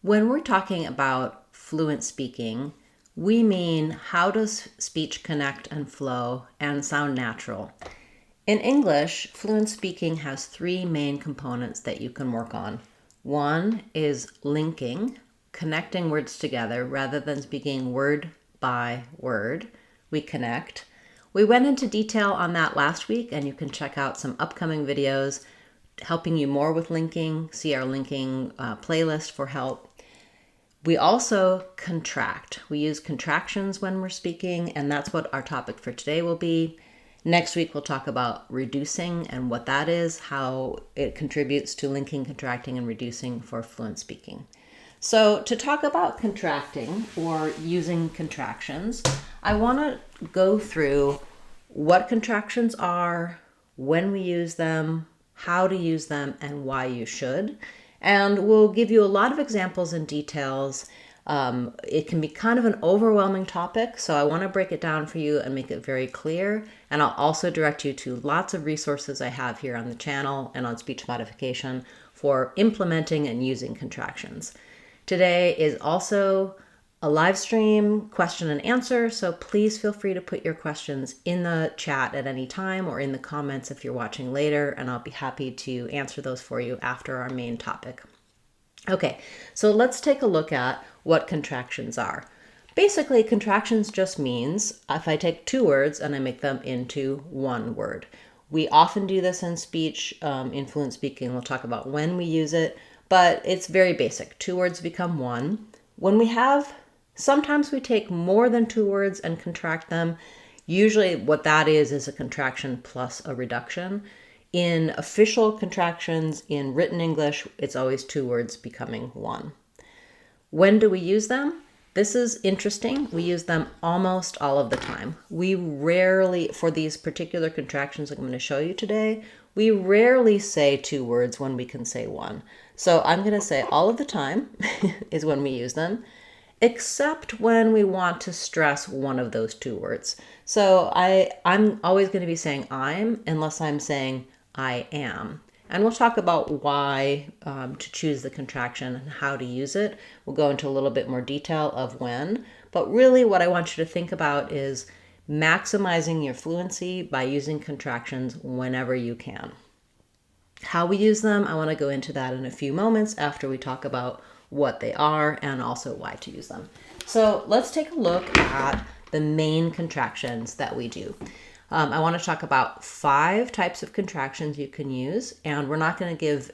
When we're talking about fluent speaking, we mean how does speech connect and flow and sound natural. In English, fluent speaking has three main components that you can work on. One is linking, connecting words together rather than speaking word by word. We connect. We went into detail on that last week, and you can check out some upcoming videos helping you more with linking. See our linking playlist for help. We also contract. We use contractions when we're speaking, and that's what our topic for today will be. Next week, we'll talk about reducing and what that is, how it contributes to linking, contracting, and reducing for fluent speaking. So to talk about contracting or using contractions, I want to go through what contractions are, when we use them, how to use them, and why you should. And we'll give you a lot of examples and details. It can be kind of an overwhelming topic, so I want to break it down for you and make it very clear. And I'll also direct you to lots of resources I have here on the channel and on speech modification for implementing and using contractions. Today is also a live stream question and answer, so please feel free to put your questions in the chat at any time or in the comments if you're watching later, and I'll be happy to answer those for you after our main topic. Okay, so let's take a look at what contractions are. Basically, contractions just means if I take two words and I make them into one word. We often do this in speech, in fluent speaking. We'll talk about when we use it, but it's very basic. Two words become one. Sometimes we take more than two words and contract them. Usually what that is a contraction plus a reduction. In official contractions, in written English, it's always two words becoming one. When do we use them? This is interesting. We use them almost all of the time. We rarely, for these particular contractions I'm going to show you today, we rarely say two words when we can say one. So I'm going to say all of the time is when we use them, except when we want to stress one of those two words. So I'm always going to be saying I'm unless I'm saying I am. And we'll talk about why to choose the contraction and how to use it. We'll go into a little bit more detail of when. But really what I want you to think about is maximizing your fluency by using contractions whenever you can. How we use them, I want to go into that in a few moments after we talk about what they are and also why to use them. So let's take a look at the main contractions that we do. I want to talk about 5 types of contractions you can use, and we're not going to give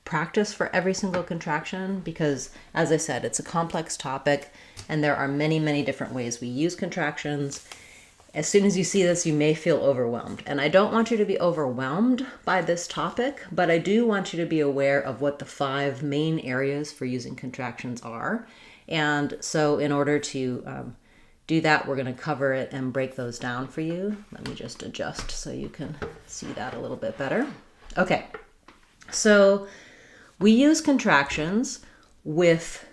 practice for every single contraction because, as I said, it's a complex topic and there are many, many different ways we use contractions. As soon as you see this, you may feel overwhelmed. And I don't want you to be overwhelmed by this topic, but I do want you to be aware of what the 5 main areas for using contractions are. And so in order to do that, we're going to cover it and break those down for you. Let me just adjust so you can see that a little bit better. Okay, so we use contractions with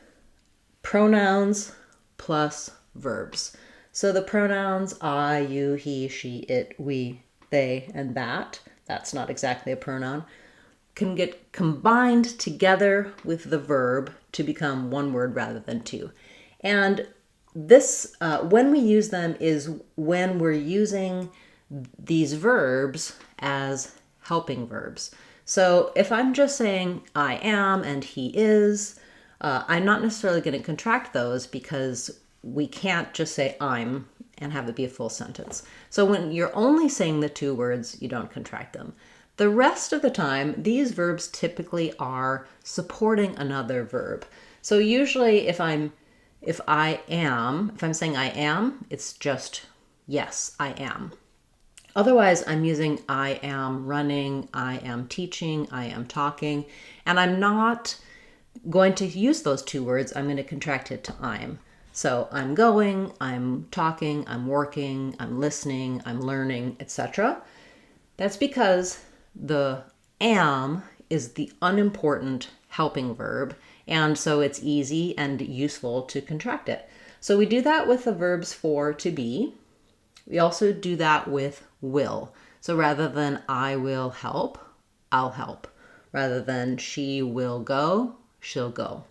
pronouns plus verbs. So the pronouns I, you, he, she, it, we, they, and that, that's not exactly a pronoun, can get combined together with the verb to become one word rather than two. And this, when we use them is when we're using these verbs as helping verbs. So if I'm just saying I am and he is, I'm not necessarily going to contract those because we can't just say I'm and have it be a full sentence. So when you're only saying the two words, you don't contract them. The rest of the time, these verbs typically are supporting another verb. So usually if I'm saying I am, it's just yes, I am. Otherwise, I'm using I am running, I am teaching, I am talking, and I'm not going to use those two words. I'm going to contract it to I'm. So I'm going, I'm talking, I'm working, I'm listening, I'm learning, etc. That's because the am is the unimportant helping verb, and so it's easy and useful to contract it. So we do that with the verbs for to be. We also do that with will. So rather than I will help, I'll help. Rather than she will go, she'll go.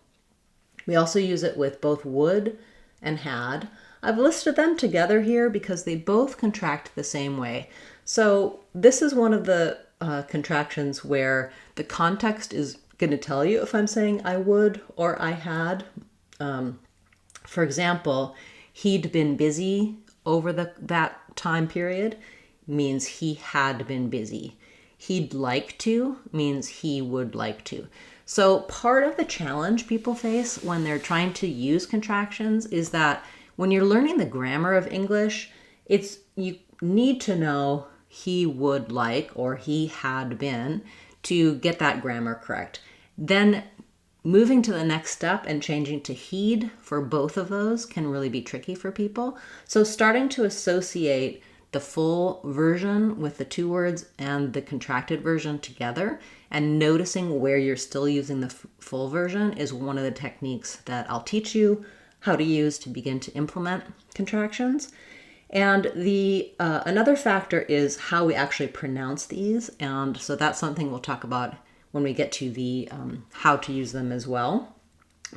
We also use it with both would and had. I've listed them together here because they both contract the same way. So this is one of the contractions where the context is going to tell you if I'm saying I would or I had. For example, he'd been busy over that time period means he had been busy. He'd like to means he would like to. So part of the challenge people face when they're trying to use contractions is that when you're learning the grammar of English, you need to know he would like or he had been to get that grammar correct. Then moving to the next step and changing to he'd for both of those can really be tricky for people. So starting to associate the full version with the two words and the contracted version together and noticing where you're still using the full version is one of the techniques that I'll teach you how to use to begin to implement contractions. And the another factor is how we actually pronounce these. And so that's something we'll talk about when we get to the how to use them as well.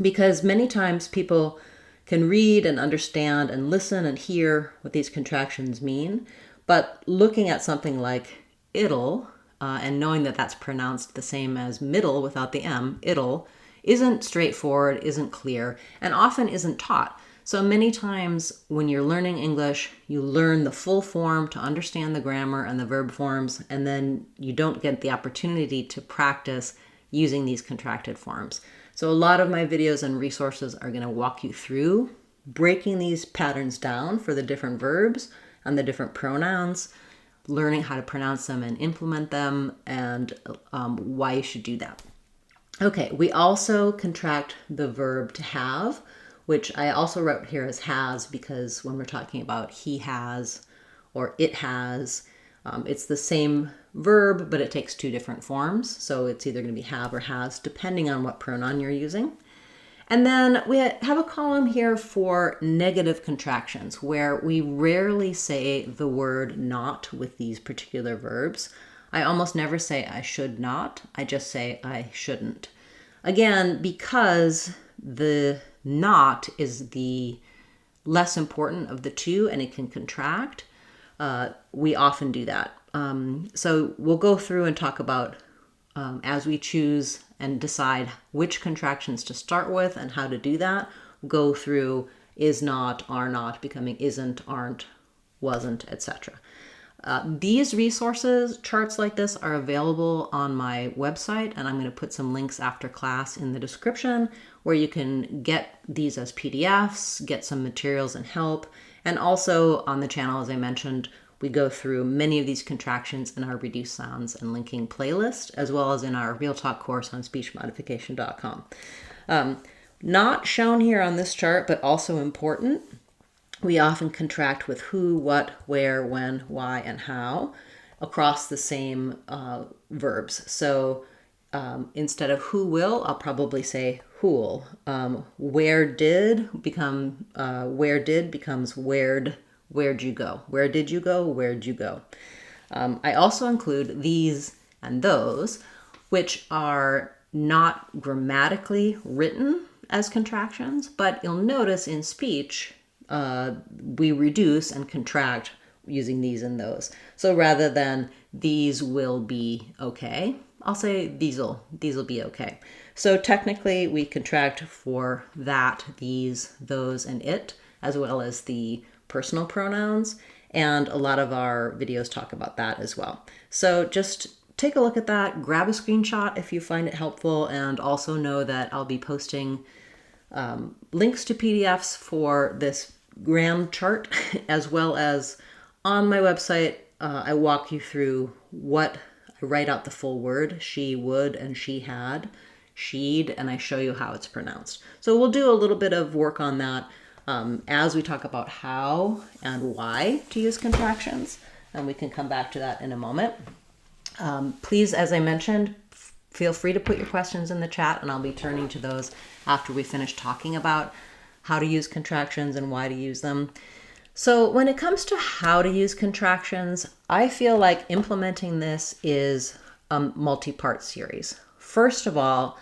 Because many times people can read and understand and listen and hear what these contractions mean, but looking at something like it'll and knowing that that's pronounced the same as middle without the M, it'll, isn't straightforward, isn't clear, and often isn't taught. So many times when you're learning English, you learn the full form to understand the grammar and the verb forms, and then you don't get the opportunity to practice using these contracted forms. So a lot of my videos and resources are going to walk you through breaking these patterns down for the different verbs and the different pronouns, learning how to pronounce them and implement them, and why you should do that. Okay, we also contract the verb to have, which I also wrote here as has because when we're talking about he has or it has, it's the same verb, but it takes two different forms. So it's either going to be have or has, depending on what pronoun you're using. And then we have a column here for negative contractions, where we rarely say the word not with these particular verbs. I almost never say I should not. I just say I shouldn't. Again, because the not is the less important of the two and it can contract, we often do that. So we'll go through and talk about as we choose and decide which contractions to start with and how to do that, go through is not, are not, becoming isn't, aren't, wasn't, etc. These resources, charts like this, are available on my website, and I'm going to put some links after class in the description where you can get these as PDFs, get some materials and help. And also on the channel, as I mentioned, we go through many of these contractions in our Reduced Sounds and Linking playlist, as well as in our Real Talk course on speechmodification.com. Not shown here on this chart, but also important, we often contract with who, what, where, when, why, and how across the same verbs. So instead of who will, I'll probably say who'll. Where did becomes where'd you go? Where did you go? Where'd you go? I also include these and those, which are not grammatically written as contractions, but you'll notice in speech, we reduce and contract using these and those. So rather than these will be okay, I'll say these'll be okay. So technically we contract for that, these, those, and it, as well as the personal pronouns. And a lot of our videos talk about that as well. So just take a look at that, grab a screenshot if you find it helpful, and also know that I'll be posting links to PDFs for this gram chart, as well as on my website, I walk you through what I write out the full word, she would and she had, she'd, and I show you how it's pronounced. So we'll do a little bit of work on that as we talk about how and why to use contractions, and we can come back to that in a moment. Please, as I mentioned, feel free to put your questions in the chat, and I'll be turning to those after we finish talking about how to use contractions and why to use them. So when it comes to how to use contractions, I feel like implementing this is a multi-part series. First of all,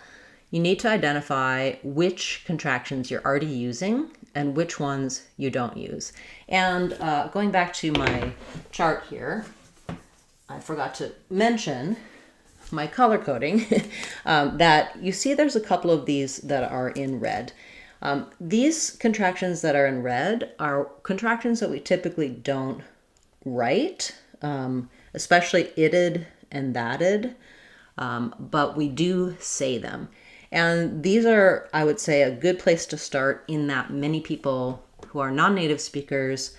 you need to identify which contractions you're already using and which ones you don't use. And going back to my chart here, I forgot to mention my color coding, that you see there's a couple of these that are in red. These contractions that are in red are contractions that we typically don't write, especially itted and thatted, but we do say them. And these are, I would say, a good place to start, in that many people who are non-native speakers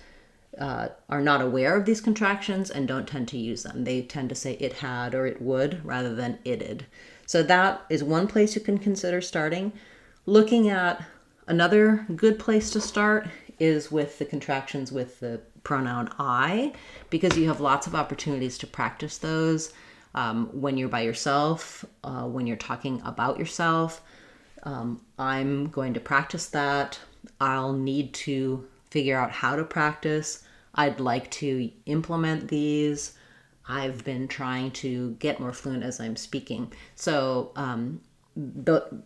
are not aware of these contractions and don't tend to use them. They tend to say it had or it would rather than itted. So that is one place you can consider starting. Looking at another good place to start is with the contractions with the pronoun I, because you have lots of opportunities to practice those when you're by yourself, when you're talking about yourself. I'm going to practice that. I'll need to figure out how to practice. I'd like to implement these. I've been trying to get more fluent as I'm speaking. So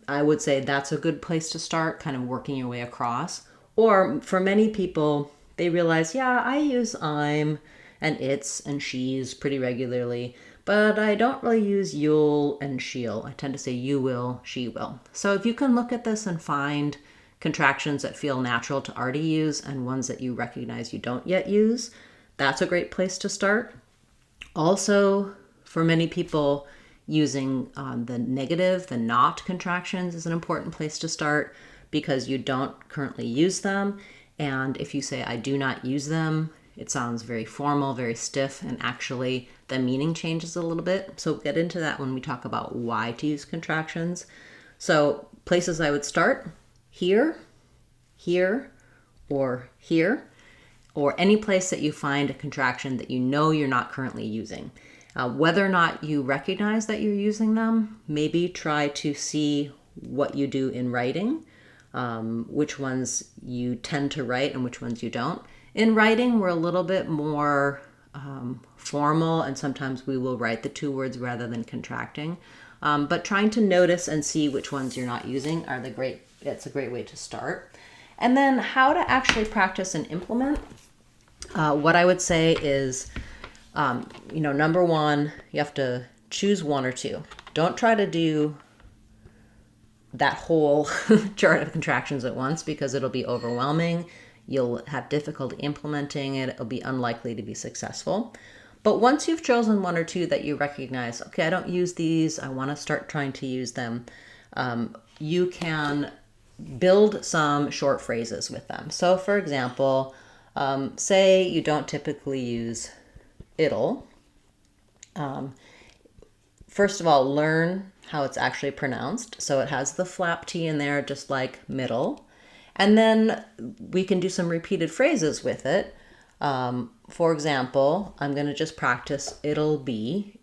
I would say that's a good place to start, kind of working your way across. Or for many people, they realize, yeah, I use I'm and it's and she's pretty regularly, but I don't really use you'll and she'll. I tend to say you will, she will. So if you can look at this and find contractions that feel natural to already use and ones that you recognize you don't yet use, that's a great place to start. Also, for many people, using the negative, the not contractions is an important place to start, because you don't currently use them. And if you say, I do not use them, it sounds very formal, very stiff, and actually the meaning changes a little bit. So we'll get into that when we talk about why to use contractions. So places I would start: here, here, or here, or any place that you find a contraction that you know you're not currently using. Whether or not you recognize that you're using them, maybe try to see what you do in writing, which ones you tend to write and which ones you don't. In writing, we're a little bit more formal, and sometimes we will write the two words rather than contracting. But trying to notice and see which ones you're not using it's a great way to start. And then how to actually practice and implement. What I would say is, number one, you have to choose one or two. Don't try to do that whole chart of contractions at once, because it'll be overwhelming. You'll have difficulty implementing it. It'll be unlikely to be successful. But once you've chosen one or two that you recognize, okay, I don't use these, I want to start trying to use them, you can build some short phrases with them. So for example, say you don't typically use it'll. First of all, learn how it's actually pronounced. So it has the flap T in there, just like middle. And then we can do some repeated phrases with it. For example, I'm going to just practice it'll be,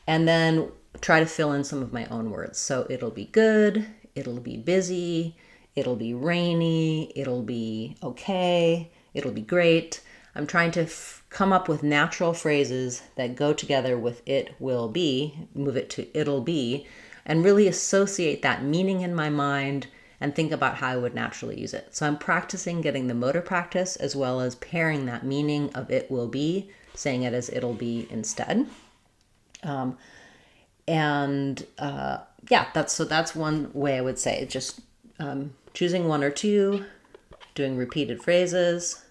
and then try to fill in some of my own words. So it'll be good, it'll be busy, it'll be rainy, it'll be okay, it'll be great. I'm trying to come up with natural phrases that go together with it will be, move it to it'll be, and really associate that meaning in my mind and think about how I would naturally use it. So I'm practicing getting the motor practice as well as pairing that meaning of it will be, saying it as it'll be instead. That's one way I would say, just choosing one or two, doing repeated phrases,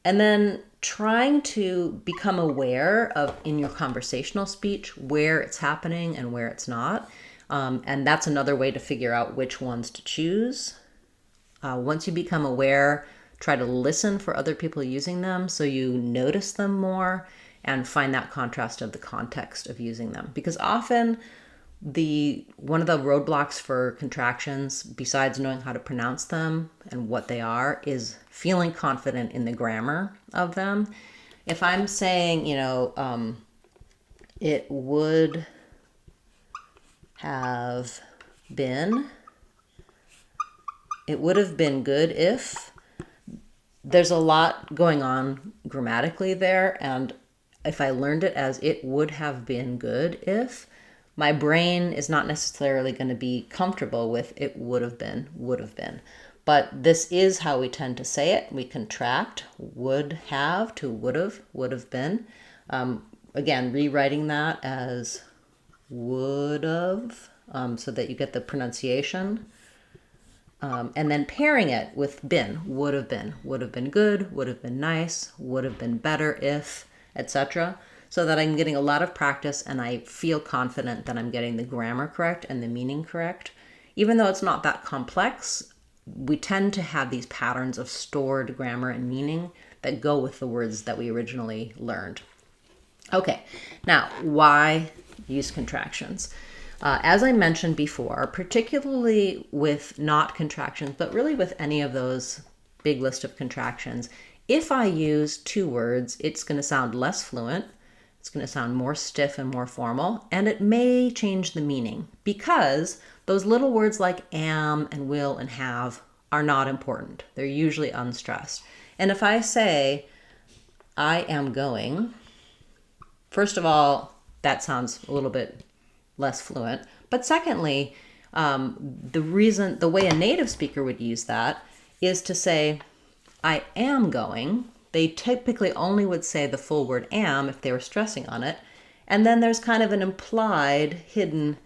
and then trying to become aware of, in your conversational speech, where it's happening and where it's not. And that's another way to figure out which ones to choose. Once you become aware, try to listen for other people using them so you notice them more and find that contrast of the context of using them. Because often one of the roadblocks for contractions, besides knowing how to pronounce them and what they are, is feeling confident in the grammar of them. If I'm saying, it would have been good if, there's a lot going on grammatically there, and if I learned it as it would have been good if, my brain is not necessarily going to be comfortable with it would have been, would have been. But this is how we tend to say it. We contract would have to would have been. Again, rewriting that as would have, so that you get the pronunciation. And then pairing it with been, would have been good, would have been nice, would have been better if, etc. So that I'm getting a lot of practice and I feel confident that I'm getting the grammar correct and the meaning correct. Even though it's not that complex, we tend to have these patterns of stored grammar and meaning that go with the words that we originally learned. Okay, now why use contractions? As I mentioned before, particularly with not contractions, but really with any of those big list of contractions, if I use two words, it's going to sound less fluent, it's going to sound more stiff and more formal, and it may change the meaning because those little words like am and will and have are not important. They're usually unstressed. And if I say, I am going, first of all, that sounds a little bit less fluent. But secondly, the way a native speaker would use that is to say, I am going. They typically only would say the full word am if they were stressing on it. And then there's kind of an implied, hidden,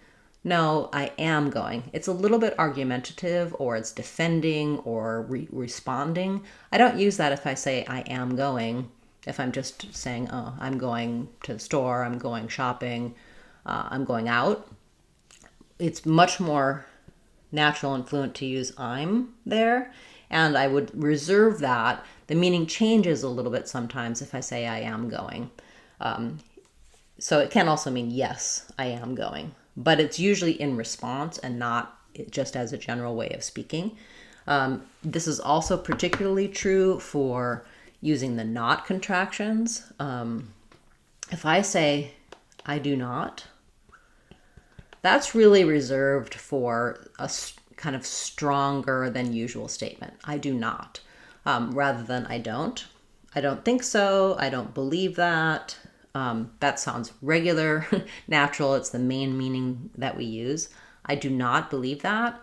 no, I am going. It's a little bit argumentative, or it's defending or responding. I don't use that if I say I am going. If I'm just saying, oh, I'm going to the store, I'm going shopping, I'm going out. It's much more natural and fluent to use I'm there. And I would reserve that. The meaning changes a little bit sometimes if I say I am going. So it can also mean yes, I am going. But it's usually in response and not just as a general way of speaking. This is also particularly true for using the not contractions. If I say I do not, that's really reserved for a kind of stronger than usual statement. I do not, rather than I don't. I don't think so. I don't believe that. That sounds regular, natural. It's the main meaning that we use. I do not believe that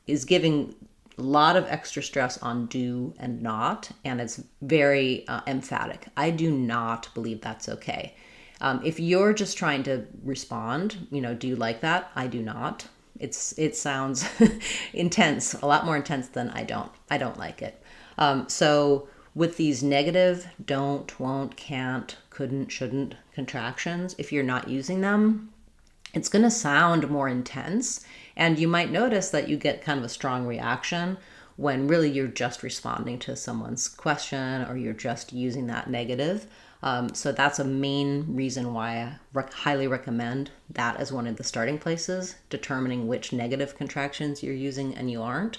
is giving a lot of extra stress on do and not, and it's very emphatic. I do not believe that's okay. If you're just trying to respond, do you like that? I do not. It sounds intense, a lot more intense than I don't like it. So with these negative don't, won't, can't, couldn't, shouldn't contractions, if you're not using them, it's going to sound more intense. And you might notice that you get kind of a strong reaction when really you're just responding to someone's question or you're just using that negative. So that's a main reason why I highly recommend that as one of the starting places, determining which negative contractions you're using and you aren't,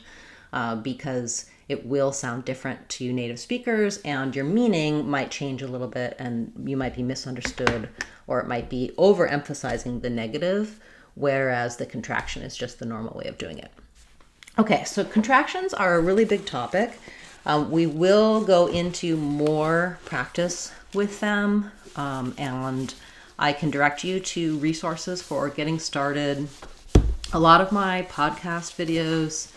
because it will sound different to native speakers and your meaning might change a little bit and you might be misunderstood, or it might be overemphasizing the negative, whereas the contraction is just the normal way of doing it. Okay, so contractions are a really big topic. We will go into more practice with them, and I can direct you to resources for getting started. A lot of my podcast videos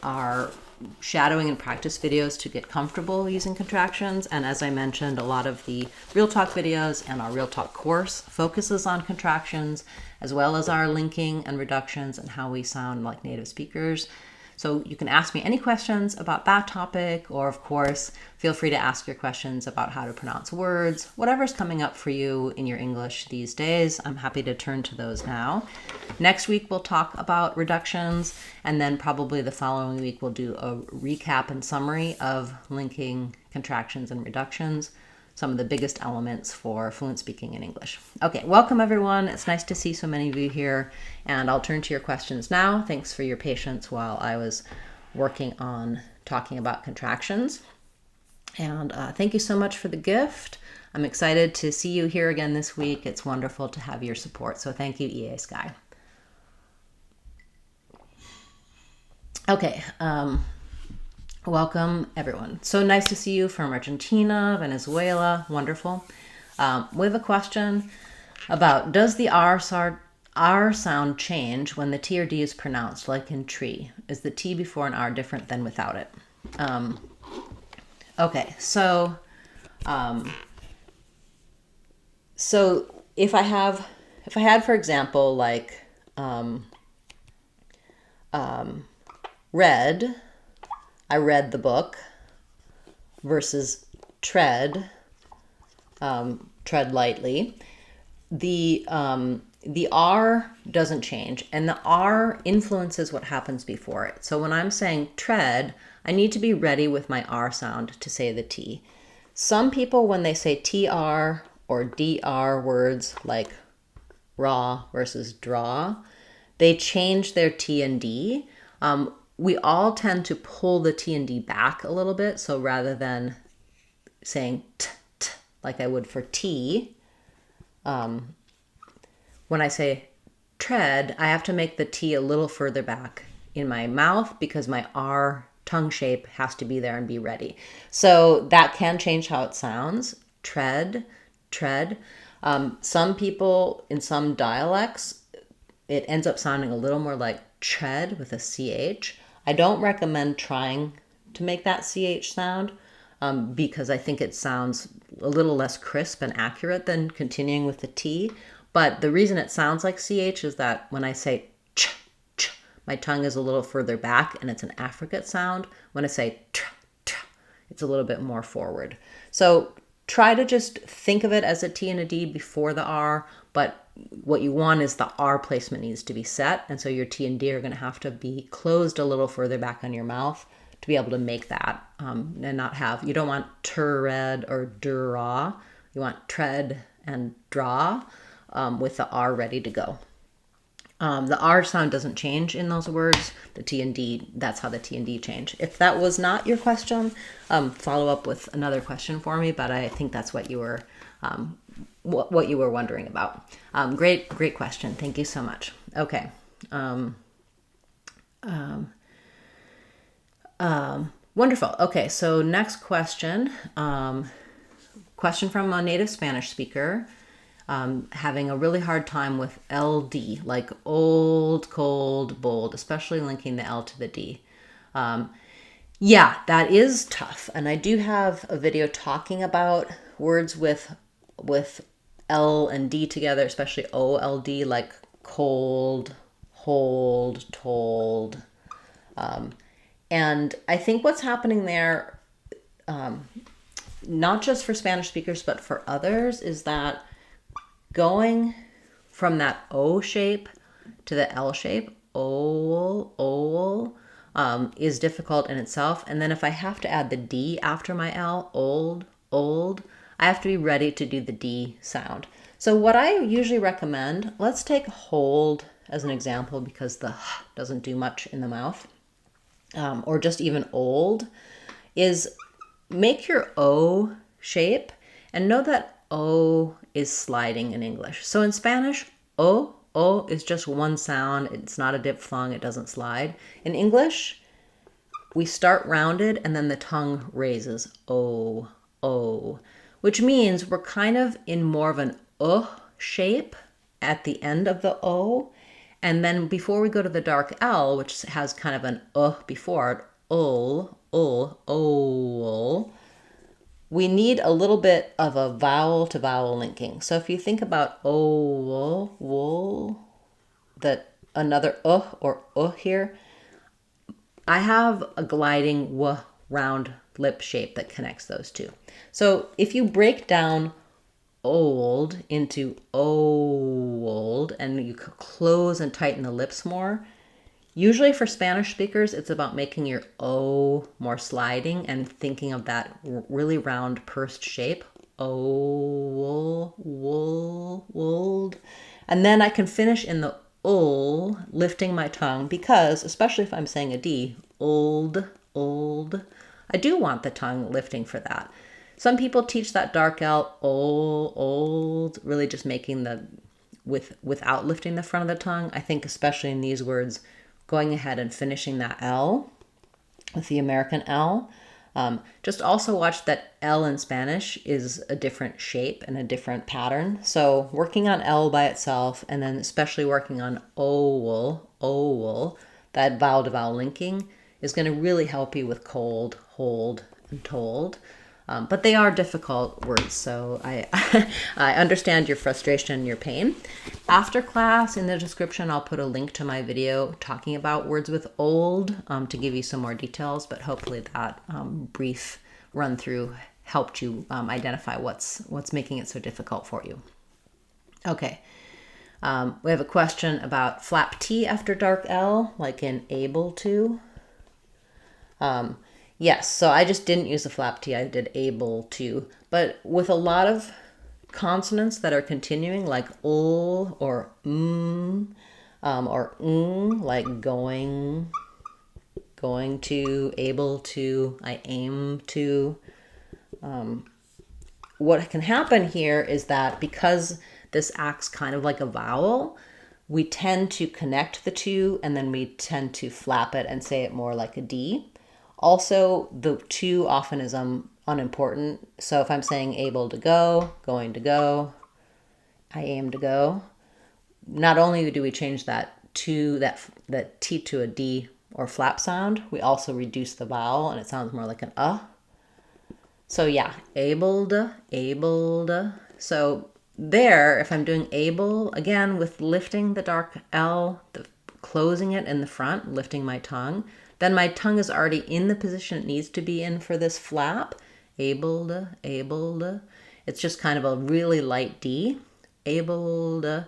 are shadowing and practice videos to get comfortable using contractions. And as I mentioned, a lot of the Real Talk videos and our Real Talk course focuses on contractions, as well as our linking and reductions and how we sound like native speakers. So you can ask me any questions about that topic, or of course, feel free to ask your questions about how to pronounce words, whatever's coming up for you in your English these days. I'm happy to turn to those now. Next week, we'll talk about reductions, and then probably the following week, we'll do a recap and summary of linking, contractions, and reductions, some of the biggest elements for fluent speaking in English. Okay, welcome everyone. It's nice to see so many of you here, and I'll turn to your questions now. Thanks for your patience while I was working on talking about contractions. And thank you so much for the gift. I'm excited to see you here again this week. It's wonderful to have your support. So thank you, EA Sky. Okay, welcome everyone. So nice to see you from Argentina, Venezuela. Wonderful. We have a question about, does the R R sound change when the T or D is pronounced, like in tree? Is the T before an R different than without it? Okay, so if I had, for example, like read, I read the book, versus tread, tread lightly, the R doesn't change, and the R influences what happens before it. So when I'm saying tread, I need to be ready with my R sound to say the T. Some people, when they say TR or DR words like raw versus draw, they change their T and D. We all tend to pull the T and D back a little bit. So rather than saying t, t like I would for T, when I say tread, I have to make the T a little further back in my mouth because my R tongue shape has to be there and be ready. So that can change how it sounds. Tread, tread. Some people in some dialects, it ends up sounding a little more like tread with a CH. I don't recommend trying to make that CH sound because I think it sounds a little less crisp and accurate than continuing with the T. But the reason it sounds like CH is that when I say ch, ch, my tongue is a little further back and it's an affricate sound. When I say tr, tr, it's a little bit more forward. So try to just think of it as a T and a D before the R, but what you want is the R placement needs to be set. And so your T and D are going to have to be closed a little further back on your mouth to be able to make that and not have, you don't want tread or draw. You want tread and draw with the R ready to go. The R sound doesn't change in those words. The T and D, that's how the T and D change. If that was not your question, follow up with another question for me, but I think that's what you were what you were wondering about. Great question. Thank you so much. Okay. Wonderful. Okay, so next question. Question from a native Spanish speaker. Having a really hard time with LD, like old, cold, bold, especially linking the L to the D. Yeah, that is tough. And I do have a video talking about words with L and D together, especially OLD, like cold, hold, told. And I think what's happening there, not just for Spanish speakers, but for others, is that going from that O shape to the L shape, is difficult in itself. And then if I have to add the D after my L, old, I have to be ready to do the D sound. So what I usually recommend, let's take hold as an example because the doesn't do much in the mouth, or just even old, is make your O shape and know that O is sliding in English. So in Spanish, O is just one sound. It's not a diphthong. It doesn't slide. In English, we start rounded and then the tongue raises O, which means we're kind of in more of an shape at the end of the O. And then before we go to the dark L, which has kind of an before it, we need a little bit of a vowel to vowel linking. So if you think about that another or here, I have a gliding round lip shape that connects those two. So if you break down old into old and you close and tighten the lips more, usually for Spanish speakers, it's about making your O more sliding and thinking of that really round pursed shape. Old. And then I can finish in the lifting my tongue because, especially if I'm saying a D, old, I do want the tongue lifting for that. Some people teach that dark L, old, really just making without lifting the front of the tongue. I think especially in these words, going ahead and finishing that L with the American L Just also watch that L in Spanish is a different shape and a different pattern. So working on L by itself, and then especially working on owl, that vowel to vowel linking, is going to really help you with cold, hold, and told. But they are difficult words, so I I understand your frustration and your pain. After class, in the description, I'll put a link to my video talking about words with old to give you some more details, but hopefully that brief run through helped you identify what's making it so difficult for you. Okay, we have a question about flap T after dark L, like in able to. Yes, so I just didn't use the flap T, I did able to. But with a lot of consonants that are continuing, like ul or like going to, able to, I aim to. What can happen here is that because this acts kind of like a vowel, we tend to connect the two and then we tend to flap it and say it more like a D. Also, the to often is unimportant. So if I'm saying able to go, going to go, I aim to go, not only do we change that to that T to a D or flap sound, we also reduce the vowel and it sounds more like an So yeah, abled. So there, if I'm doing able, again, with lifting the dark L, closing it in the front, lifting my tongue, then my tongue is already in the position it needs to be in for this flap. Abled. It's just kind of a really light D. Abled.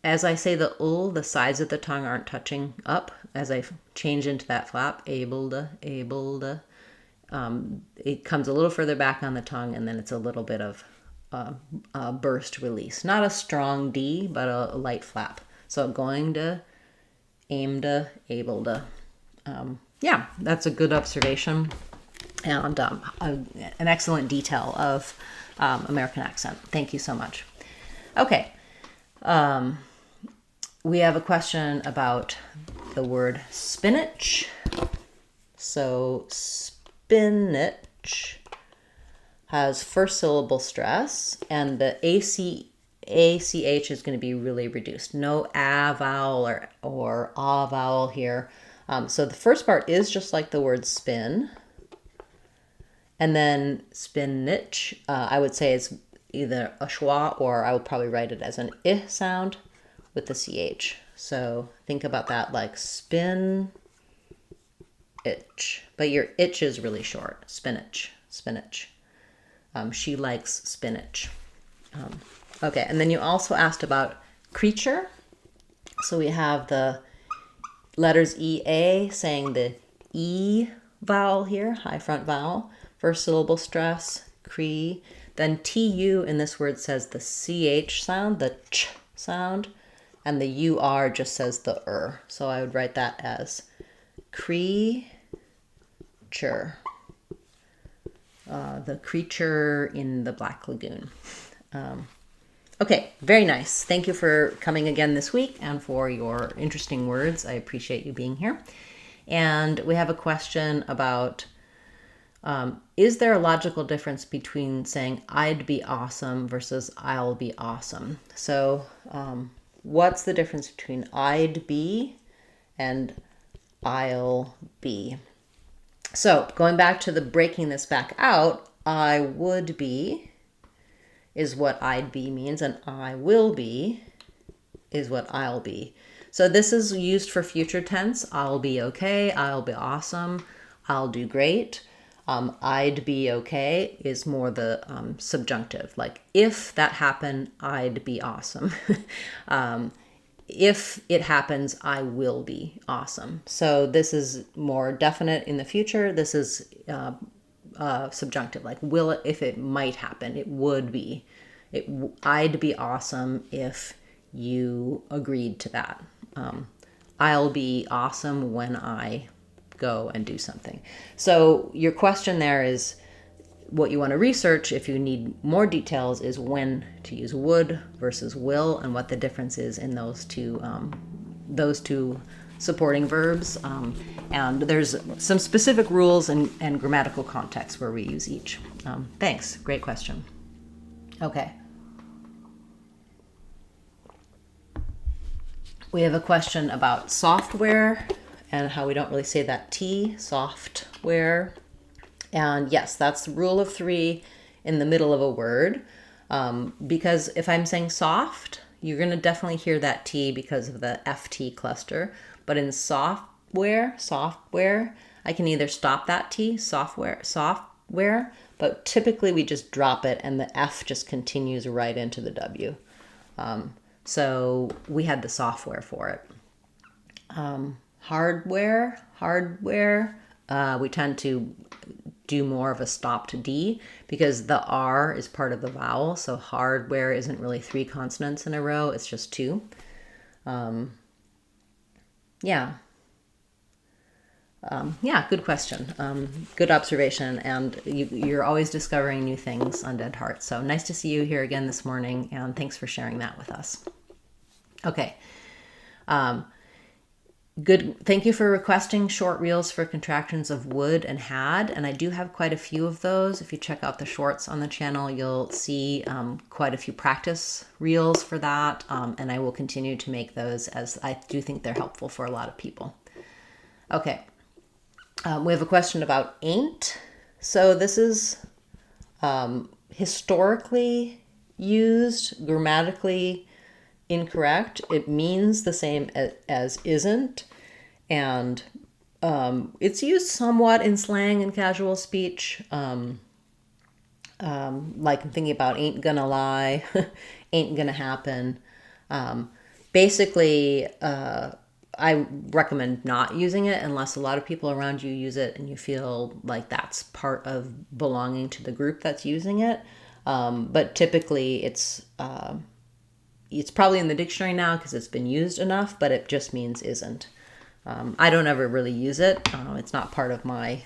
As I say the ul, the sides of the tongue aren't touching up as I change into that flap. Abled. It comes a little further back on the tongue, and then it's a little bit of a burst release. Not a strong D, but a light flap. So going to, aim to, able to. Yeah, that's a good observation and an excellent detail of American accent. Thank you so much. Okay. We have a question about the word spinach. So spinach has first syllable stress, and the ACH is going to be really reduced. No a vowel or a vowel here. So the first part is just like the word spin. And then spinach, I would say it's either a schwa, or I would probably write it as an I sound with the CH. So think about that like spin itch. But your itch is really short. Spinach. She likes spinach. Okay, and then you also asked about creature. So we have the letters EA saying the E vowel here, high front vowel, first syllable stress, cree. Then TU in this word says the CH sound, the ch sound, and the UR just says the So I would write that as creature. The creature in the Black Lagoon. Okay, very nice. Thank you for coming again this week and for your interesting words. I appreciate you being here. And we have a question about, is there a logical difference between saying I'd be awesome versus I'll be awesome? So what's the difference between I'd be and I'll be? So going back to the breaking this back out, I would be is what I'd be means, and I will be is what I'll be. So this is used for future tense. I'll be okay, I'll be awesome, I'll do great. I'd be okay is more the subjunctive, like if that happened, I'd be awesome. If it happens, I will be awesome. So this is more definite in the future. This is subjunctive, like will it, if it might happen, it would be. I'd be awesome if you agreed to that. I'll be awesome when I go and do something. So your question there is, what you want to research if you need more details is when to use would versus will and what the difference is in those two supporting verbs. And there's some specific rules and grammatical context where we use each. Thanks. Great question. Okay. We have a question about software and how we don't really say that T, software. And yes, that's rule of 3 in the middle of a word. Because if I'm saying soft, you're going to definitely hear that T because of the FT cluster. But in software, I can either stop that T, software, but typically we just drop it and the F just continues right into the W. So we had the software for it. Hardware, we tend to do more of a stop to D because the R is part of the vowel. So hardware isn't really 3 consonants in a row. It's just 2. Good question. Good observation. And you're always discovering new things on Dead Heart. So nice to see you here again this morning. And thanks for sharing that with us. Okay. Good. Thank you for requesting short reels for contractions of would and had. And I do have quite a few of those. If you check out the shorts on the channel, you'll see quite a few practice reels for that. And I will continue to make those as I do think they're helpful for a lot of people. Okay. We have a question about ain't. So this is historically used, grammatically incorrect. It means the same as isn't, and it's used somewhat in slang and casual speech. Like I'm thinking about ain't gonna lie, ain't gonna happen. Basically, I recommend not using it unless a lot of people around you use it and you feel like that's part of belonging to the group that's using it. But typically it's probably in the dictionary now because it's been used enough, but it just means isn't. I don't ever really use it. It's not part of my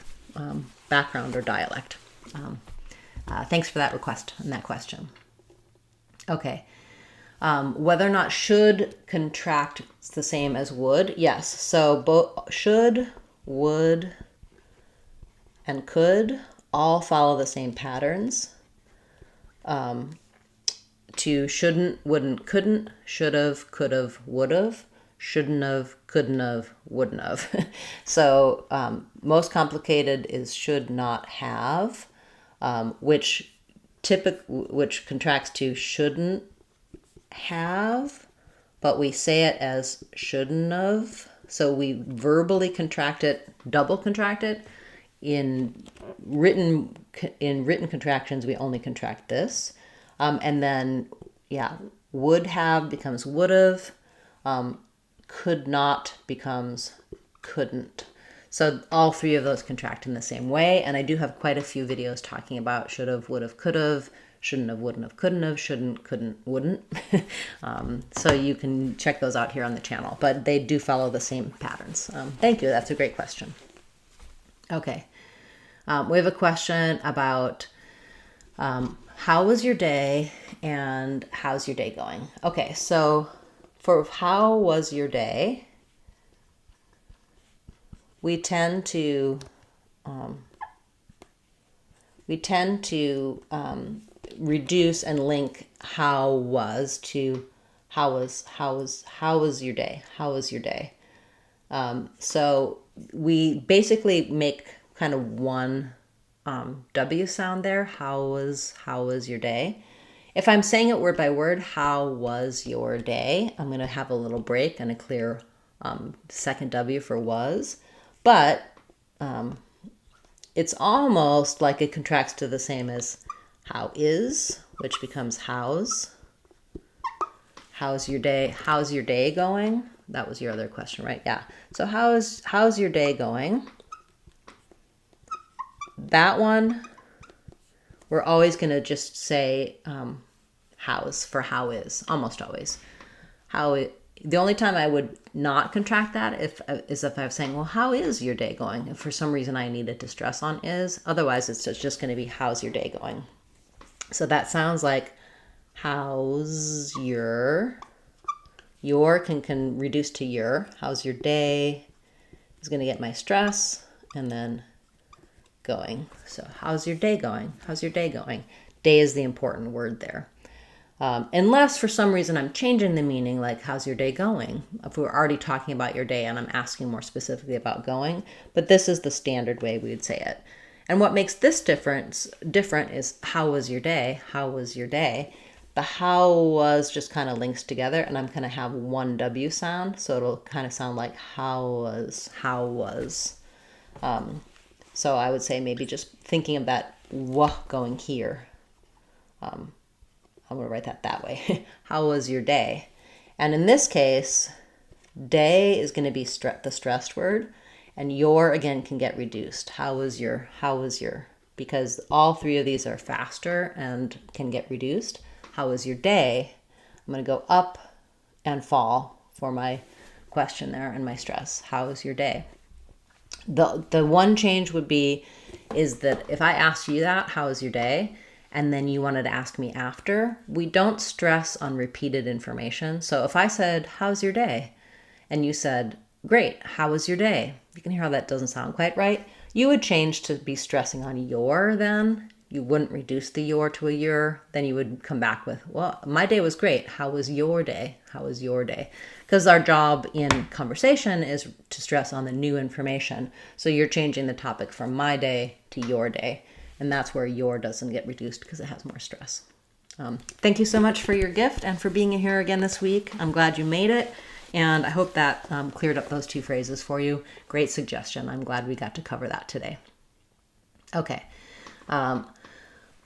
background or dialect. Thanks for that request and that question. Okay. Whether or not should contract the same as would. Yes. So both should, would, and could all follow the same patterns. To shouldn't, wouldn't, couldn't, should've, could've, would've, shouldn't have, couldn't have, wouldn't have. So most complicated is should not have, which contracts to shouldn't have, but we say it as shouldn't have. So we verbally contract it, double contract it. In written contractions, we only contract this. And then, would have becomes would have, could not becomes couldn't. So all 3 of those contract in the same way. And I do have quite a few videos talking about should have, would have, could have, shouldn't have, wouldn't have, couldn't have, shouldn't, couldn't, wouldn't. So you can check those out here on the channel, but they do follow the same patterns. Thank you. That's a great question. Okay. We have a question about how was your day and how's your day going? Okay, so for how was your day, we tend to reduce and link how was to how was your day? How was your day? So we basically make kind of one W sound there. How was your day? If I'm saying it word by word, how was your day? I'm going to have a little break and a clear second W for was. But it's almost like it contracts to the same as how is, which becomes how's. How's your day? How's your day going? That was your other question, right? Yeah. So how's your day going? That one, we're always going to just say how's for how is, almost always. The only time I would not contract that is if I was saying, well, how is your day going? If for some reason I needed to stress on is. Otherwise, it's just going to be how's your day going? So that sounds like how's your Your can reduce to your. How's your day is going to get my stress, and then going. So how's your day going? How's your day going? Day is the important word there. Unless for some reason I'm changing the meaning, like how's your day going? If we're already talking about your day and I'm asking more specifically about going, but this is the standard way we would say it. And what makes this different is how was your day? How was your day? The how was just kind of links together, and I'm going to have one W sound, so it'll kind of sound like how was. So I would say maybe just thinking of that wah going here. I'm going to write that way. How was your day? And in this case, day is going to be the stressed word, and your again can get reduced. How was your, because all three of these are faster and can get reduced. How was your day? I'm going to go up and fall for my question there and my stress. How was your day? The one change would be is that if I asked you that, how was your day? And then you wanted to ask me after, we don't stress on repeated information. So if I said, how's your day? And you said, great, how was your day? You can hear how that doesn't sound quite right. You would change to be stressing on your then. You wouldn't reduce the your to a your. Then you would come back with, well, my day was great. How was your day? How was your day? Because our job in conversation is to stress on the new information. So you're changing the topic from my day to your day. And that's where your doesn't get reduced because it has more stress. Thank you so much for your gift and for being here again this week. I'm glad you made it. And I hope that cleared up those two phrases for you. Great suggestion. I'm glad we got to cover that today. Okay.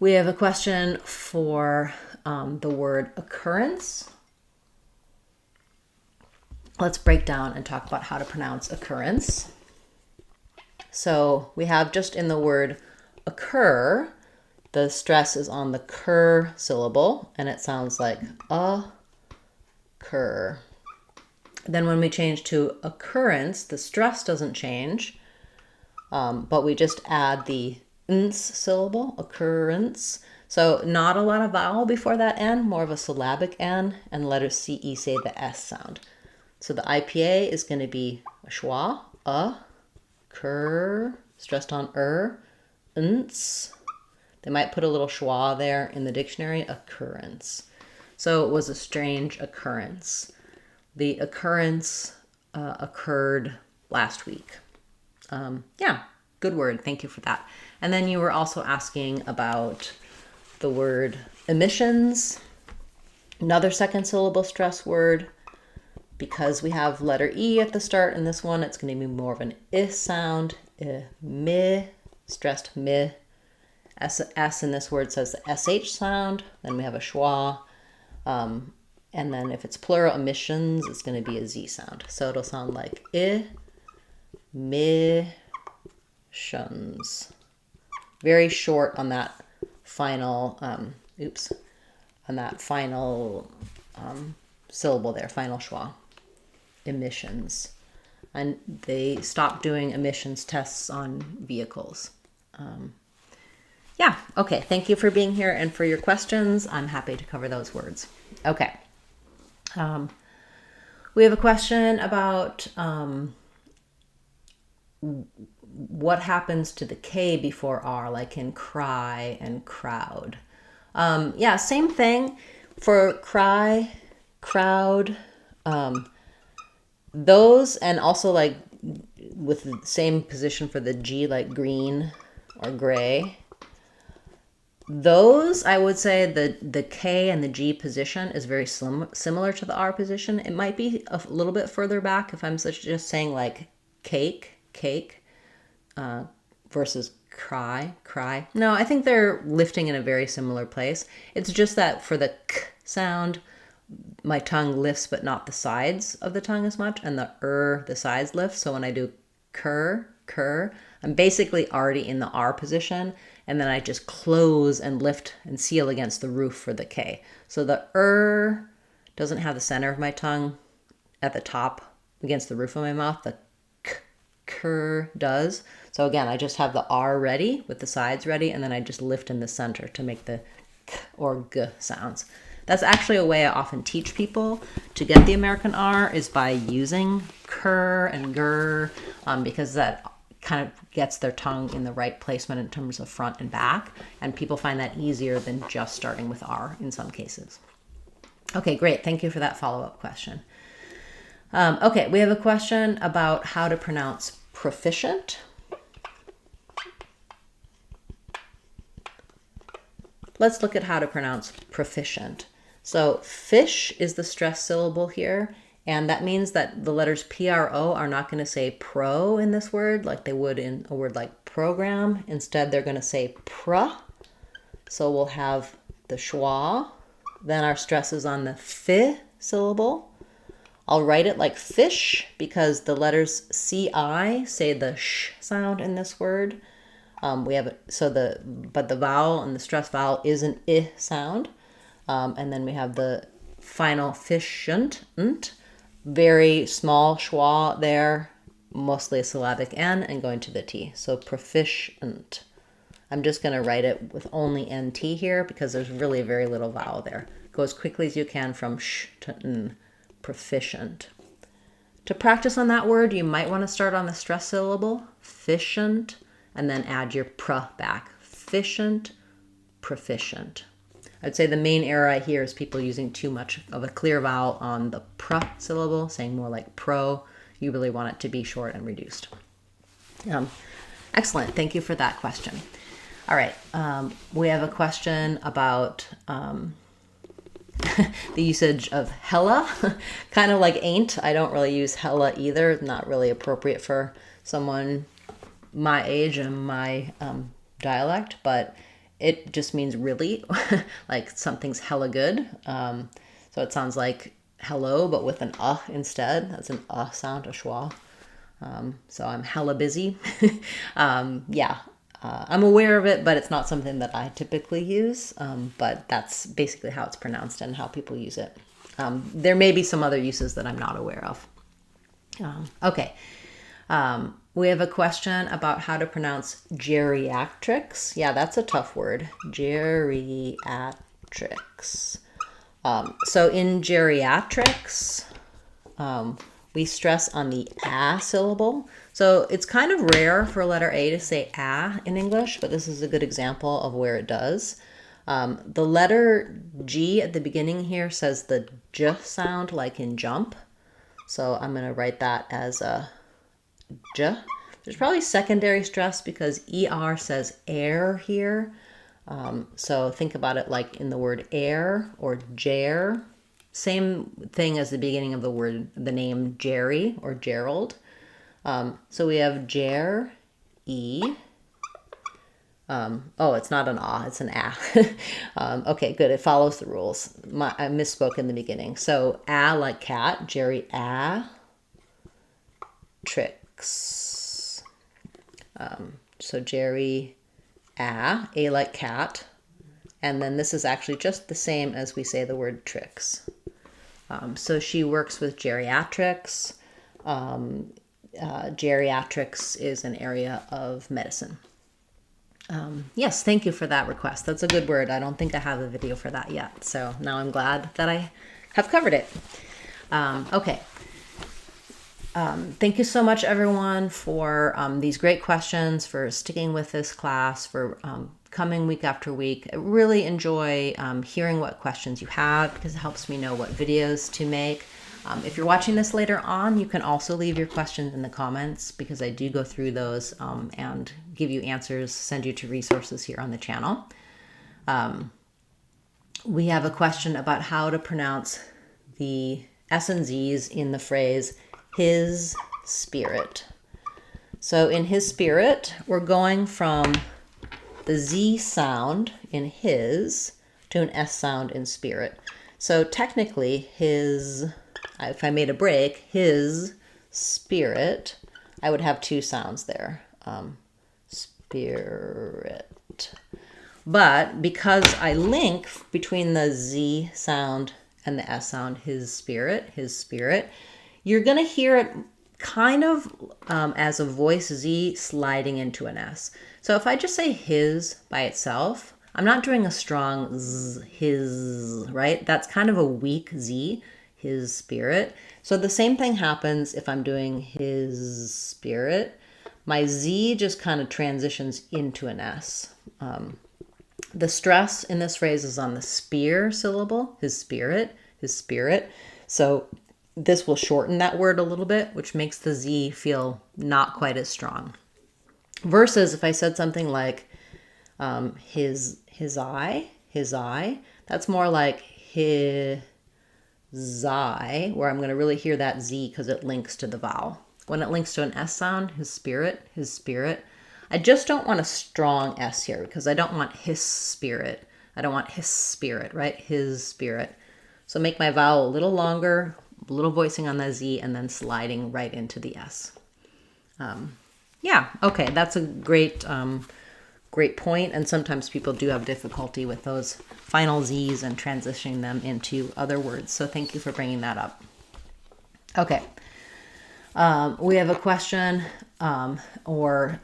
We have a question for the word occurrence. Let's break down and talk about how to pronounce occurrence. So we have just in the word occur, the stress is on the cur syllable, and it sounds like occur. Then when we change to occurrence, the stress doesn't change, but we just add the n's syllable, occurrence. So not a lot of vowel before that N, more of a syllabic N, and letter CE say the S sound. So the IPA is going to be a schwa, cur, stressed on n's. They might put a little schwa there in the dictionary, occurrence. So it was a strange occurrence. The occurrence occurred last week. Yeah, good word. Thank you for that. And then you were also asking about the word emissions, another second syllable stress word. Because we have letter E at the start in this one, it's going to be more of an I sound, mi, stressed mi. S in this word says the SH sound. Then we have a schwa. And then if it's plural emissions, it's going to be a Z sound. So it'll sound like emissions. Very short on that final, syllable there, final schwa. Emissions. And they stopped doing emissions tests on vehicles. Yeah, okay. Thank you for being here and for your questions. I'm happy to cover those words. Okay. We have a question about what happens to the K before R, like in cry and crowd. Yeah, same thing for cry, crowd. Those, and also like with the same position for the G, like green or gray. Those, I would say the K and the G position is very similar to the R position. It might be a little bit further back if I'm just saying like cake, versus cry. No, I think they're lifting in a very similar place. It's just that for the K sound, my tongue lifts, but not the sides of the tongue as much, and the sides lift. So when I do cur, I'm basically already in the R position, and then I just close and lift and seal against the roof for the K. So the doesn't have the center of my tongue at the top against the roof of my mouth. The cur does. So again, I just have the R ready with the sides ready, and then I just lift in the center to make the K or G sounds. That's actually a way I often teach people to get the American R is by using cur and gur, because that kind of gets their tongue in the right placement in terms of front and back. And people find that easier than just starting with R in some cases. Okay, great. Thank you for that follow-up question. Okay, we have a question about how to pronounce proficient. Let's look at how to pronounce proficient. So fish is the stressed syllable here, and that means that the letters P-R-O are not going to say pro in this word like they would in a word like program. Instead, they're going to say pra. So we'll have the schwa. Then our stress is on the fi syllable. I'll write it like fish because the letters C-I say the sh sound in this word. We have but the vowel and the stress vowel is an I sound. And then we have the final fishent, very small schwa there, mostly a syllabic N and going to the T. So proficient. I'm just going to write it with only NT here because there's really very little vowel there. Go as quickly as you can from sh to n, proficient. To practice on that word, you might want to start on the stress syllable, fishent, and then add your pr back. Fishent, proficient. I'd say the main error I hear is people using too much of a clear vowel on the pr syllable, saying more like pro. You really want it to be short and reduced. Excellent. Thank you for that question. All right. We have a question about the usage of hella, kind of like ain't. I don't really use hella either. Not really appropriate for someone my age and my dialect, but it just means really, like something's hella good. So it sounds like hello, but with an instead. That's an sound, a schwa. So I'm hella busy. Yeah. I'm aware of it, but it's not something that I typically use, but that's basically how it's pronounced and how people use it. There may be some other uses that I'm not aware of. Okay. We have a question about how to pronounce geriatrics. Yeah, that's a tough word. Geriatrics. So in geriatrics, we stress on the a syllable. So it's kind of rare for letter A to say a in English, but this is a good example of where it does. The letter G at the beginning here says the j sound like in jump. So I'm going to write that as a j. There's probably secondary stress because ER says air here. So think about it like in the word air or jar. Same thing as the beginning of the word, the name Jerry or Gerald. So we have Jer, E. Oh, it's not an ah, it's an ah. Okay, good. It follows the rules. I misspoke in the beginning. So a like cat, Jerry tricks. So Jerry a like cat. And then this is actually just the same as we say the word tricks. So she works with geriatrics. Geriatrics is an area of medicine. Yes, thank you for that request. That's a good word. I don't think I have a video for that yet. So now I'm glad that I have covered it. Okay. Thank you so much, everyone, for these great questions, for sticking with this class, for coming week after week. I really enjoy hearing what questions you have because it helps me know what videos to make. If you're watching this later on, you can also leave your questions in the comments because I do go through those and give you answers, send you to resources here on the channel. We have a question about how to pronounce the S and Z's in the phrase his spirit. So in his spirit, we're going from the Z sound in his to an S sound in spirit. So technically his, if I made a break, his spirit, I would have two sounds there. Spirit. But because I link between the Z sound and the S sound, his spirit, you're going to hear it kind of as a voice Z sliding into an S. So if I just say his by itself, I'm not doing a strong z, his, right? That's kind of a weak Z, his spirit. So the same thing happens if I'm doing his spirit. My Z just kind of transitions into an S. The stress in this phrase is on the spear syllable, his spirit, his spirit. So this will shorten that word a little bit, which makes the Z feel not quite as strong. Versus if I said something like his eye, that's more like his eye, where I'm going to really hear that Z because it links to the vowel. When it links to an S sound, his spirit, I just don't want a strong S here because I don't want his spirit. I don't want his spirit, right? His spirit. So make my vowel a little longer, a little voicing on the Z, and then sliding right into the S. Yeah, okay, that's a great point. And sometimes people do have difficulty with those final Z's and transitioning them into other words. So thank you for bringing that up. Okay, we have a question or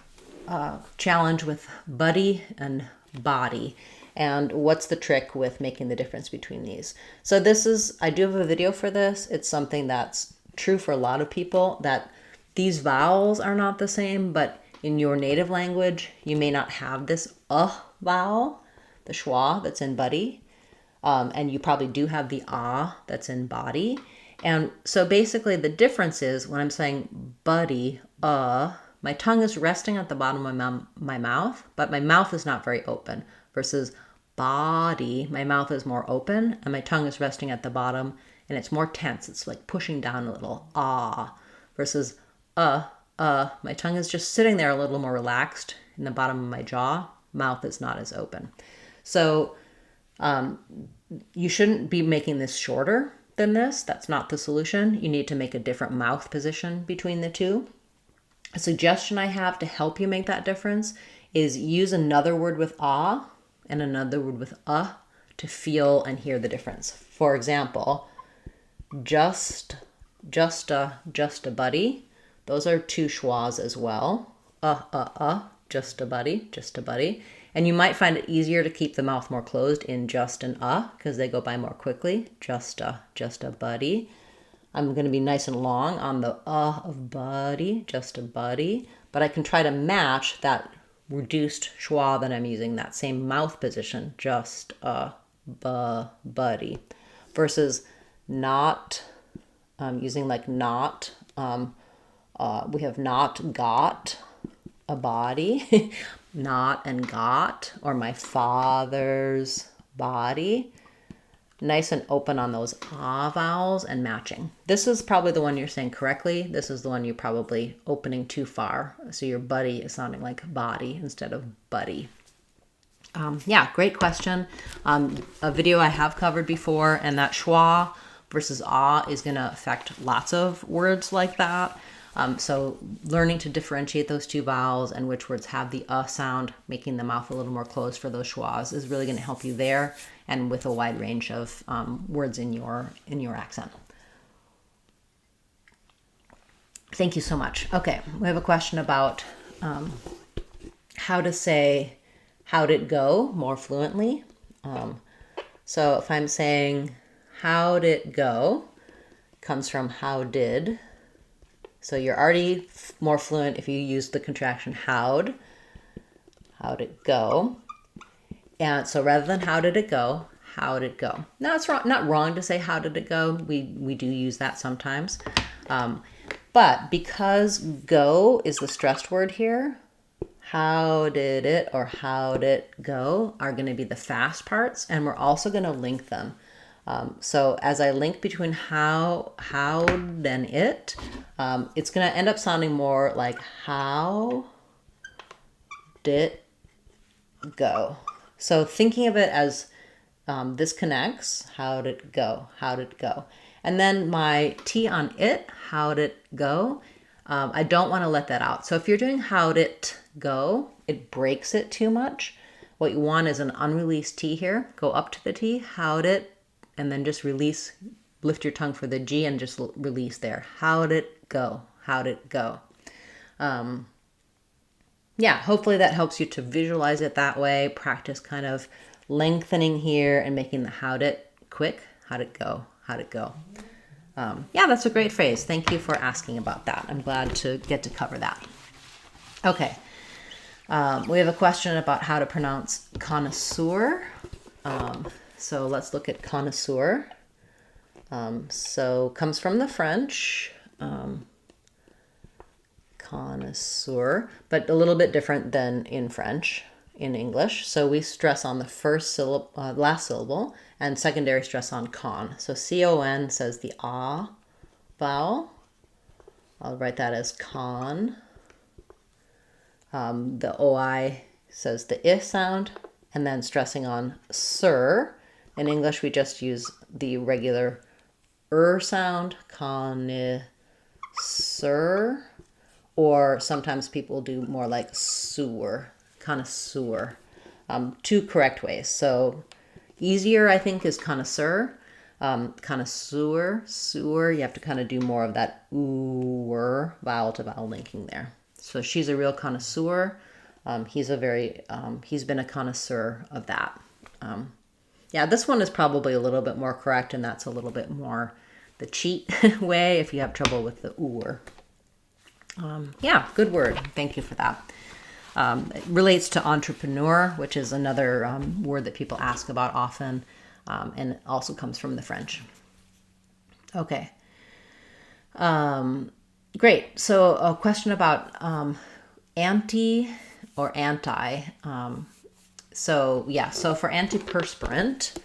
challenge with buddy and body. And what's the trick with making the difference between these? So I do have a video for this. It's something that's true for a lot of people, that these vowels are not the same, but in your native language, you may not have this vowel, the schwa that's in buddy. And you probably do have the that's in body. And so basically the difference is when I'm saying buddy, my tongue is resting at the bottom of my mouth, but my mouth is not very open. Versus body, my mouth is more open and my tongue is resting at the bottom and it's more tense. It's like pushing down a little. Versus my tongue is just sitting there a little more relaxed in the bottom of my jaw. Mouth is not as open. So you shouldn't be making this shorter than this. That's not the solution. You need to make a different mouth position between the two. A suggestion I have to help you make that difference is use another word with and another word with to feel and hear the difference. For example, just a buddy. Those are two schwas as well. Just a buddy. And you might find it easier to keep the mouth more closed in just and because they go by more quickly. Just a buddy. I'm going to be nice and long on the of buddy, just a buddy. But I can try to match that reduced schwa that I'm using, that same mouth position, just a buddy. Versus not, using like not, we have not got a body, not and got, or my father's body. Nice and open on those vowels and matching. This is probably the one you're saying correctly. This is the one you're probably opening too far. So your buddy is sounding like body instead of buddy. Yeah, great question. A video I have covered before, and that schwa versus is going to affect lots of words like that. So learning to differentiate those two vowels and which words have the sound, making the mouth a little more closed for those schwas is really going to help you there, and with a wide range of words in your accent. Thank you so much. Okay, we have a question about how to say how'd it go more fluently. So if I'm saying how'd it go, comes from how did. So you're already more fluent if you use the contraction how'd it go. And so rather than how did it go, how'd it go? Now it's not wrong to say how did it go. We do use that sometimes. But because go is the stressed word here, how did it or how'd it go are going to be the fast parts, and we're also going to link them. So as I link between how and it, it's going to end up sounding more like how did it go. So thinking of it as this connects, how'd it go, and then my T on it, how'd it go, I don't want to let that out. So if you're doing how'd it go, it breaks it too much. What you want is an unreleased T here. Go up to the T, how'd it, and then just release, lift your tongue for the G and just release there. How'd it go? Yeah, yeah, hopefully that helps you to visualize it that way. Practice kind of lengthening here and making the how'd it quick. How'd it go? How'd it go? Yeah, that's a great phrase. Thank you for asking about that. I'm glad to get to cover that. Okay. We have a question about how to pronounce connoisseur. So let's look at connoisseur. So comes from the French, connoisseur, but a little bit different than in French, in English. So we stress on the first syllable, last syllable, and secondary stress on con. So C-O-N says the ah vowel. I'll write that as con. The O-I says the I sound, and then stressing on sir. In English, we just use the regular sound, connoisseur, or sometimes people do more like sewer, connoisseur. Two correct ways. So easier, I think, is connoisseur. Connoisseur, sewer, you have to kind of do more of that ooh vowel to vowel linking there. So she's a real connoisseur. He's been a connoisseur of that. Yeah, this one is probably a little bit more correct, and that's a little bit more the cheat way if you have trouble with the ooh. Yeah, good word. Thank you for that. It relates to entrepreneur, which is another word that people ask about often, and it also comes from the French. Okay. Great. So a question about anti or anti. So for antiperspirant,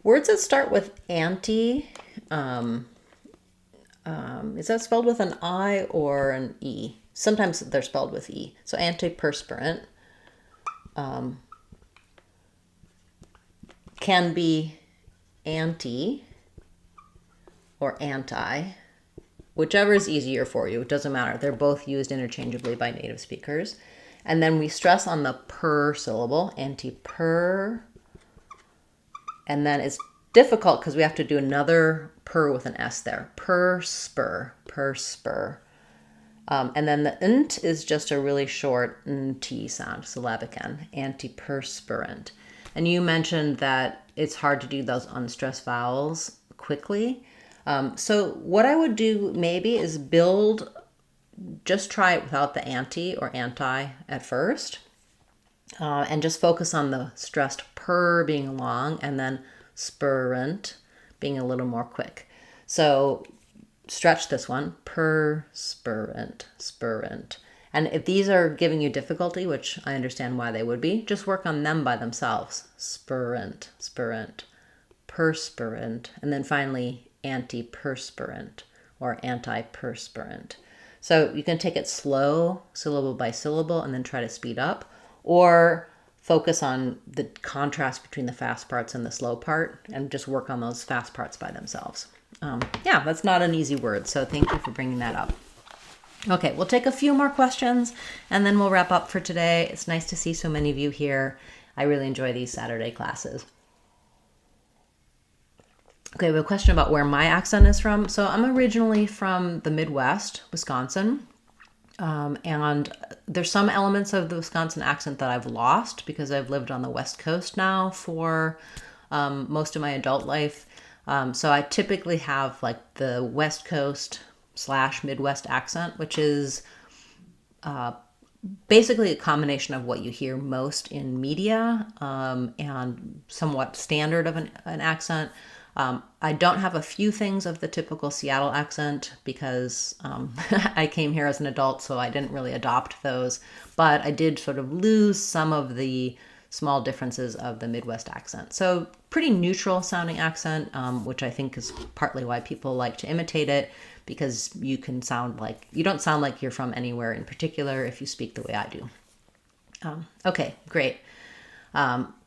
words that start with anti, is that spelled with an I or an E? Sometimes they're spelled with E. So antiperspirant can be anti or anti, whichever is easier for you. It doesn't matter. They're both used interchangeably by native speakers. And then we stress on the per syllable, anti-per. And then it's difficult because we have to do another per with an S there. Perspir. And then the nt is just a really short nt sound, syllabic N, antiperspirant. And you mentioned that it's hard to do those unstressed vowels quickly. So what I would do maybe is just try it without the anti or anti at first, and just focus on the stressed per being long and then spirant being a little more quick. So stretch this one, perspirant. And if these are giving you difficulty, which I understand why they would be, just work on them by themselves. Spirant, perspirant, and then finally antiperspirant or antiperspirant. So you can take it slow, syllable by syllable, and then try to speed up, or focus on the contrast between the fast parts and the slow part and just work on those fast parts by themselves. Yeah, that's not an easy word, so thank you for bringing that up. Okay, we'll take a few more questions and then we'll wrap up for today. It's nice to see so many of you here. I really enjoy these Saturday classes. Okay, we have a question about where my accent is from. So I'm originally from the Midwest, Wisconsin. And there's some elements of the Wisconsin accent that I've lost because I've lived on the West Coast now for most of my adult life. So I typically have like the West Coast / Midwest accent, which is basically a combination of what you hear most in media and somewhat standard of an accent. I don't have a few things of the typical Seattle accent because I came here as an adult, so I didn't really adopt those. But I did sort of lose some of the small differences of the Midwest accent. So pretty neutral sounding accent, which I think is partly why people like to imitate it, because you don't sound like you're from anywhere in particular if you speak the way I do. Okay, great.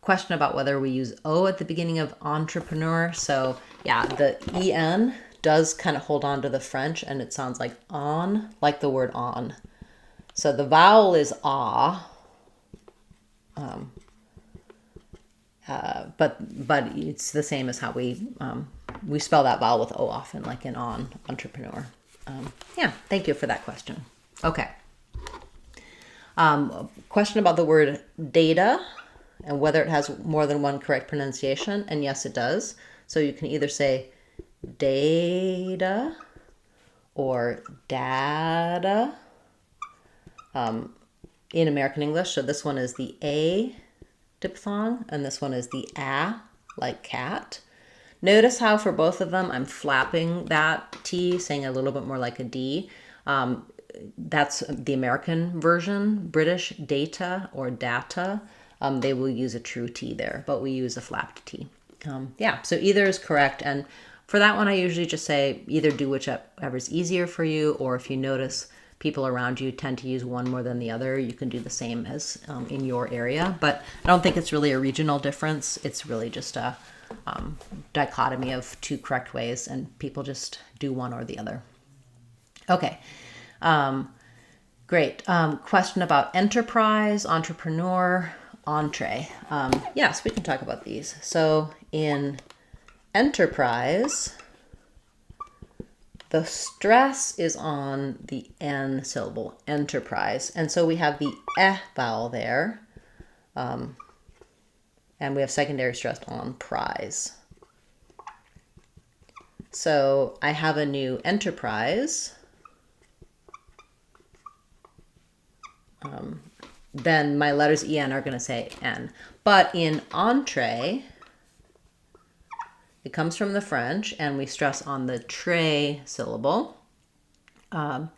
Question about whether we use O at the beginning of entrepreneur. So yeah, the EN does kind of hold on to the French and it sounds like on, like the word on. So the vowel is ah, but it's the same as how we spell that vowel with O often, like in on, entrepreneur. Yeah, thank you for that question. Okay. Question about the word data and whether it has more than one correct pronunciation. And yes, it does. So you can either say data or data in American English. So this one is the A diphthong and this one is the A, like cat. Notice how for both of them I'm flapping that T, saying a little bit more like a D. That's the American version. British data or data, they will use a true T there, but we use a flapped T. Yeah, so either is correct. And for that one, I usually just say either do whichever's easier for you, or if you notice people around you tend to use one more than the other, you can do the same as in your area. But I don't think it's really a regional difference. It's really just a dichotomy of two correct ways, and people just do one or the other. Okay, great. Question about enterprise, entrepreneur, entree. Yes, we can talk about these. So in enterprise, the stress is on the N syllable, enterprise. And so we have the eh vowel there. And we have secondary stress on prize. So I have a new enterprise. Then my letters en are going to say n. But in entree, it comes from the French, and we stress on the tray syllable. And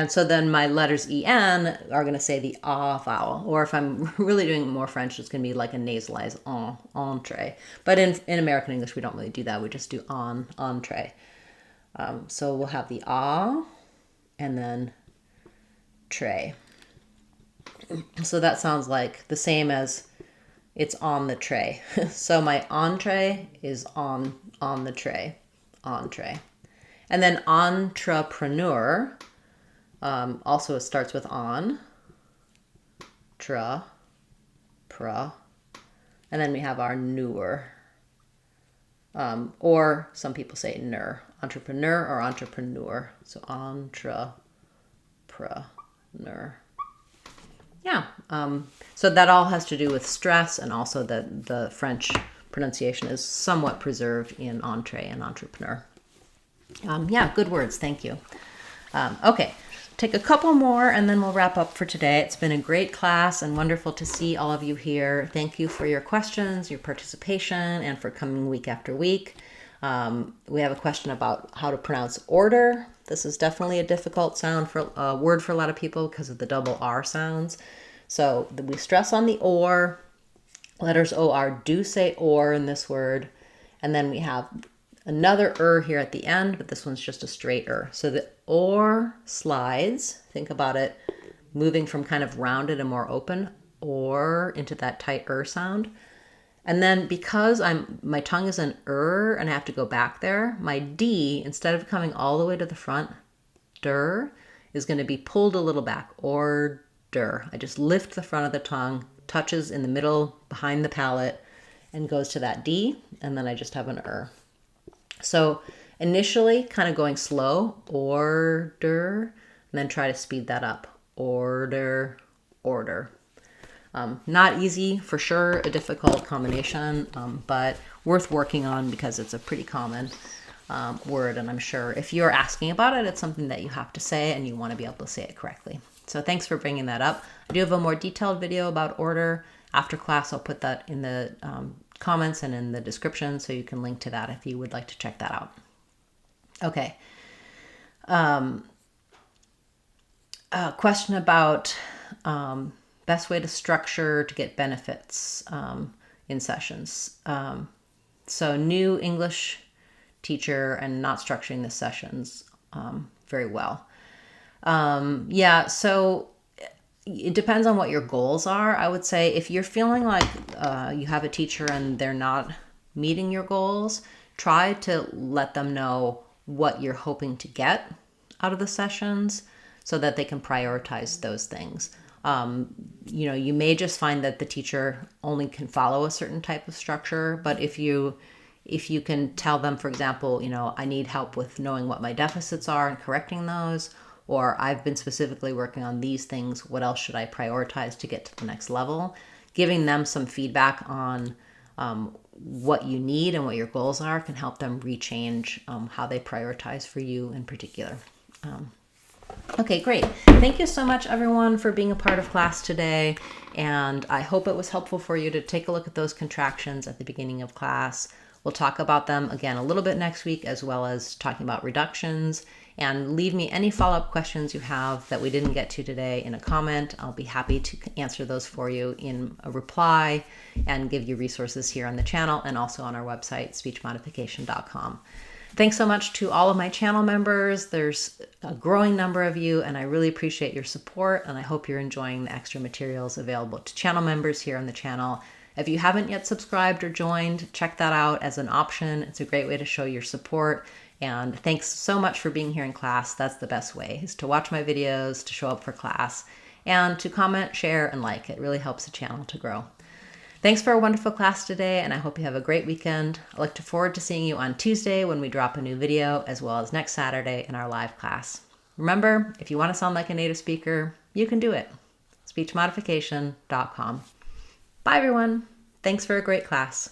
so then my letters en are going to say the ah vowel. Or if I'm really doing more French, it's going to be like a nasalized entree. But in American English, we don't really do that. We just do entree. So we'll have the ah and then tray. So that sounds like the same as it's on the tray. So my entree is on the tray, entree. And then entrepreneur, also it starts with on, tra, pra, and then we have our newer. Or some people say ner, entrepreneur or entrepreneur. So entrepreneur. Yeah. So that all has to do with stress, and also that the French pronunciation is somewhat preserved in entree and entrepreneur. Yeah, good words. Thank you. Okay. Take a couple more and then we'll wrap up for today. It's been a great class and wonderful to see all of you here. Thank you for your questions, your participation, and for coming week after week. We have a question about how to pronounce order. This is definitely a difficult sound for word for a lot of people because of the double R sounds. So we stress on the or. Letters OR do say or in this word. And then we have another here at the end, but this one's just a straight So the or slides, think about it, moving from kind of rounded and more open or into that tight sound. And then because my tongue is an and I have to go back there, my D, instead of coming all the way to the front, is going to be pulled a little back, order. I just lift the front of the tongue, touches in the middle behind the palate, and goes to that D, and then I just have an So initially kind of going slow, order, and then try to speed that up, order, order. Not easy for sure, a difficult combination, but worth working on because it's a pretty common word. And I'm sure if you're asking about it, it's something that you have to say and you want to be able to say it correctly. So thanks for bringing that up. I do have a more detailed video about order after class. I'll put that in the comments and in the description, so you can link to that if you would like to check that out. Okay. Question about best way to structure to get benefits in sessions. So new English teacher and not structuring the sessions very well. Yeah, so it depends on what your goals are. I would say if you're feeling like you have a teacher and they're not meeting your goals, try to let them know what you're hoping to get out of the sessions so that they can prioritize those things. You may just find that the teacher only can follow a certain type of structure, but if you If you can tell them, for example, I need help with knowing what my deficits are and correcting those, or I've been specifically working on these things, what else should I prioritize to get to the next level? Giving them some feedback on what you need and what your goals are can help them rechange how they prioritize for you in particular. Okay, great. Thank you so much, everyone, for being a part of class today. And I hope it was helpful for you to take a look at those contractions at the beginning of class. We'll talk about them again a little bit next week, as well as talking about reductions. And leave me any follow-up questions you have that we didn't get to today in a comment. I'll be happy to answer those for you in a reply and give you resources here on the channel and also on our website, speechmodification.com. Thanks so much to all of my channel members. There's a growing number of you, and I really appreciate your support, and I hope you're enjoying the extra materials available to channel members here on the channel. If you haven't yet subscribed or joined, check that out as an option. It's a great way to show your support. And thanks so much for being here in class. That's the best way, is to watch my videos, to show up for class, and to comment, share, and like. It really helps the channel to grow. Thanks for a wonderful class today, and I hope you have a great weekend. I look forward to seeing you on Tuesday when we drop a new video, as well as next Saturday in our live class. Remember, if you want to sound like a native speaker, you can do it. speechmodification.com. Bye, everyone. Thanks for a great class.